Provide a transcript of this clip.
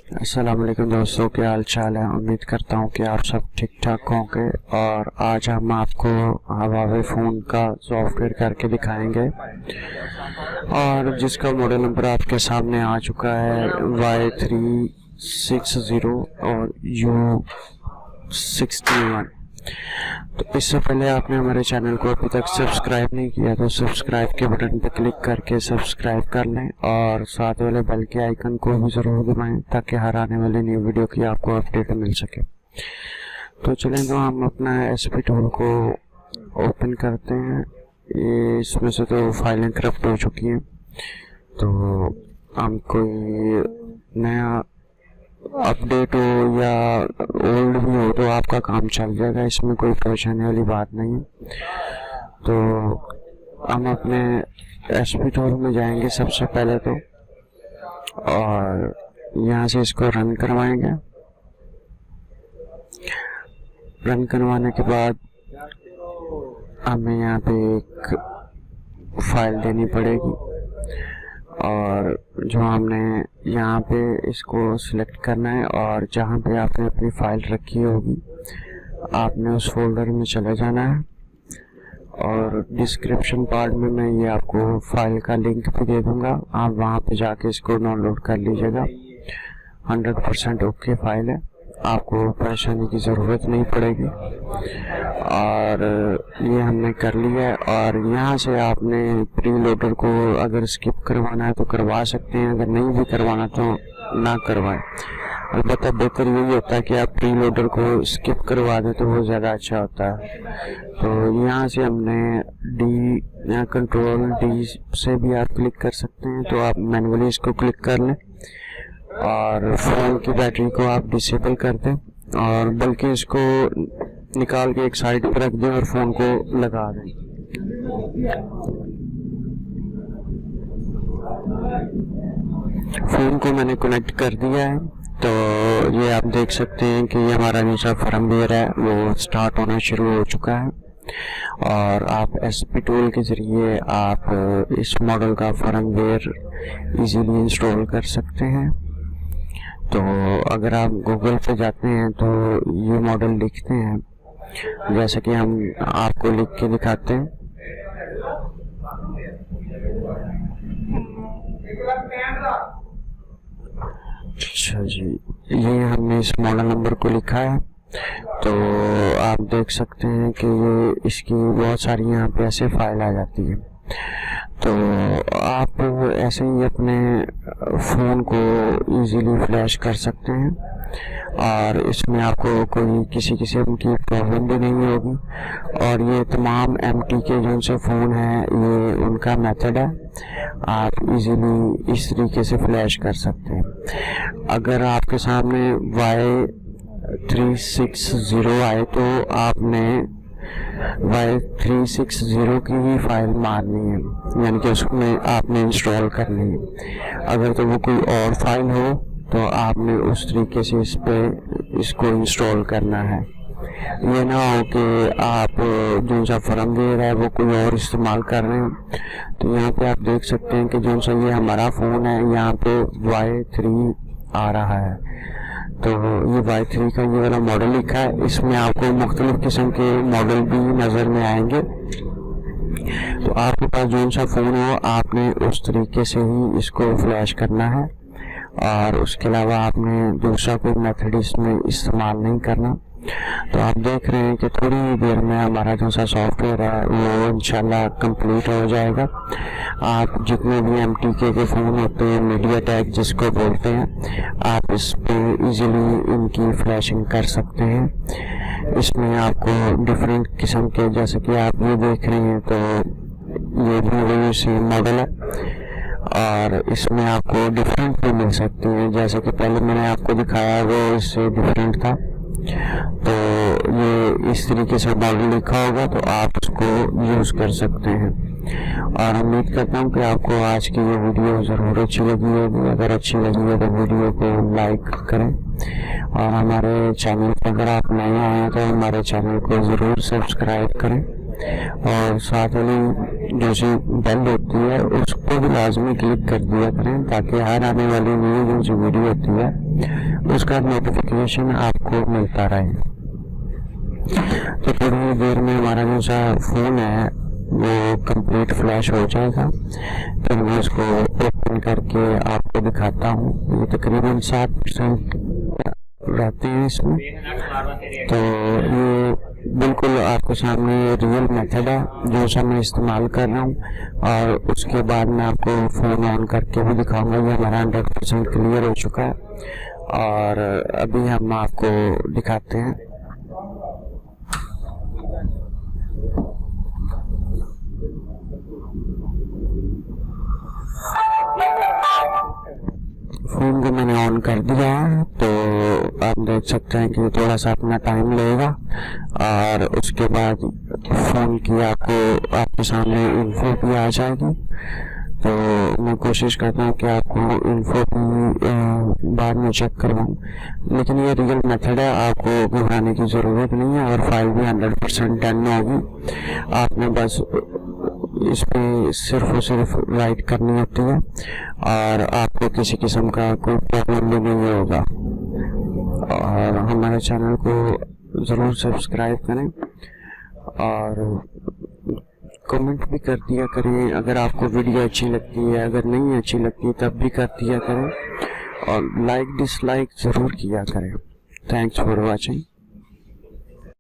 अस्सलाम वालेकुम दोस्तों, क्या हाल चाल है। उम्मीद करता हूँ कि आप सब ठीक ठाक होंगे। और आज हम आपको हवावे फ़ोन का सॉफ्टवेयर करके दिखाएंगे और जिसका मॉडल नंबर आपके सामने आ चुका है Y360 और U61। तो इससे पहले आपने हमारे चैनल को अभी तक सब्सक्राइब नहीं किया तो सब्सक्राइब के बटन पर क्लिक करके सब्सक्राइब कर लें और साथ वाले बेल के आइकन को भी ज़रूर दबाएं ताकि हर आने वाली न्यू वीडियो की आपको अपडेट मिल सके। तो चलें, तो हम अपना एसपी टूल को ओपन करते हैं। ये इसमें से तो फाइलें करप्ट हो चुकी हैं, तो हम कोई नया अपडेट हो या ओल्ड भी हो तो आपका काम चल जाएगा, इसमें कोई परेशानी वाली बात नहीं है। तो हम अपने एसपी टूल में जाएंगे सबसे पहले तो, और यहाँ से इसको रन करवाएंगे। रन करवाने के बाद हमें यहाँ पे एक फाइल देनी पड़ेगी और जो हमने यहाँ पे इसको सिलेक्ट करना है और जहाँ पे आपने अपनी फ़ाइल रखी होगी आपने उस फोल्डर में चले जाना है। और डिस्क्रिप्शन पार्ट में मैं ये आपको फाइल का लिंक भी दे दूँगा, आप वहाँ पे जाके इसको डाउनलोड कर लीजिएगा। 100% ओके फाइल है, आपको परेशानी की ज़रूरत नहीं पड़ेगी। और ये हमने कर लिया है और यहाँ से आपने प्री लोडर को अगर स्किप करवाना है तो करवा सकते हैं, अगर नहीं भी करवाना तो ना करवाएं। अलबत्ता बेहतर यही होता है कि आप प्री लोडर को स्किप करवा दें तो वो ज़्यादा अच्छा होता है। तो यहाँ से हमने डी कंट्रोल डी से भी आप क्लिक कर सकते हैं, तो आप मैनुअली इसको क्लिक कर लें और फ़ोन की बैटरी को आप डिसेबल कर दें और बल्कि इसको निकाल के एक साइड पर रख दें और फ़ोन को लगा दें। फ़ोन को मैंने कनेक्ट कर दिया है, तो ये आप देख सकते हैं कि ये हमारा नीचा फर्मवेयर है वो स्टार्ट होना शुरू हो चुका है। और आप एसपी टूल के ज़रिए आप इस मॉडल का फर्मवेयर इजीली इंस्टॉल कर सकते हैं। तो अगर आप गूगल पे जाते हैं तो ये मॉडल लिखते हैं, जैसे कि हम आपको लिख के दिखाते हैं। अच्छा जी, ये हमने इस मॉडल नंबर को लिखा है, तो आप देख सकते हैं कि ये इसकी बहुत सारी यहाँ पे ऐसे फाइल आ जाती है। तो आप ऐसे ही अपने फ़ोन को इजीली फ्लैश कर सकते हैं और इसमें आपको कोई किसी किस्म की प्रॉब्लम भी नहीं होगी। और ये तमाम MT के जो से फ़ोन हैं ये उनका मेथड है, आप इजीली इस तरीके से फ्लैश कर सकते हैं। अगर आपके सामने Y360 आए तो आपने Y360 की ही फाइल मारनी है, यानी कि उसमें आपने इंस्टॉल करनी है। अगर तो वो कोई और फाइल हो तो आपने उस तरीके से इसको इंस्टॉल करना है। ये ना हो कि आप जो सा फर्मवेयर है वो कोई और इस्तेमाल कर रहे हैं। तो यहाँ पे आप देख सकते हैं कि जो सा ये हमारा फ़ोन है यहाँ पे Y3 आ रहा है, तो ये Y3 का ये वाला मॉडल लिखा है। इसमें आपको मुख्तलिफ किस्म के मॉडल भी नज़र में आएंगे। तो आपके पास जो सा फ़ोन हो आपने उस तरीके से ही इसको फ्लैश करना है और उसके अलावा आपने दूसरा कोई मेथड इसमें इस्तेमाल नहीं करना। तो आप देख रहे हैं कि थोड़ी देर में हमारा जो सा सॉफ्टवेयर है वो इंशाल्लाह कंप्लीट हो जाएगा। आप जितने भी MTK के फ़ोन होते हैं, मीडियाटेक जिसको बोलते हैं, आप इस पर इजीली इनकी फ्लैशिंग कर सकते हैं। इसमें आपको डिफरेंट किस्म के, जैसे कि आप ये देख रहे हैं, तो ये भी वही सेम मॉडल है और इसमें आपको डिफरेंट भी मिल सकती हैं। जैसे कि पहले मैंने आपको दिखाया वो इससे डिफरेंट था, तो ये इस तरीके से मॉडल लिखा होगा तो आप उसको यूज़ कर सकते हैं। और उम्मीद करता हूँ कि आपको आज की ये वीडियो ज़रूर अच्छी लगी होगी। अगर अच्छी लगी हो तो वीडियो को लाइक करें और हमारे चैनल पर अगर आप नए आए हैं तो हमारे चैनल को ज़रूर सब्सक्राइब करें। और साथ वाली जो सी बेल होती है उसको भी लाजमी क्लिक कर दिया करें, ताकि हर आने वाली न्यू जो वीडियो होती है उसका नोटिफिकेशन आपको मिलता रहे। तो थोड़ी देर में हमारा जो सा फ़ोन है वो कंप्लीट फ्लैश हो जाएगा। तो मैं इसको ओपन करके आपको दिखाता हूँ। ये तकरीबन 7% रहते हैं इसमें। तो ये बिल्कुल आपको सामने रियल मेथड है जो सा मैं इस्तेमाल कर रहा हूँ, और उसके बाद मैं आपको फ़ोन ऑन करके भी दिखाऊंगा। ये हमारा 100% क्लियर हो चुका है, और अभी हम आपको दिखाते हैं। फ़ोन को मैंने ऑन कर दिया है, तो आप देख सकते हैं कि थोड़ा सा अपना टाइम लेगा, और उसके बाद फ़ोन की आपके सामने इन्फो भी आ जाएगी। तो मैं कोशिश करता हूँ कि आपको इन्फो भी बाद में चेक करवाऊँ, लेकिन ये रियल मेथड है, आपको घबराने की ज़रूरत नहीं है। और फाइल भी 100% डन होगी। आपने बस इस पे सिर्फ और सिर्फ राइट करनी होती है, और आपको किसी किस्म का कोई प्रॉब्लम भी नहीं होगा। और हमारे चैनल को ज़रूर सब्सक्राइब करें, और कमेंट भी कर दिया करें अगर आपको वीडियो अच्छी लगती है। अगर नहीं अच्छी लगती तब भी कर दिया करें, और लाइक डिसलाइक ज़रूर किया करें। Thanks for watching.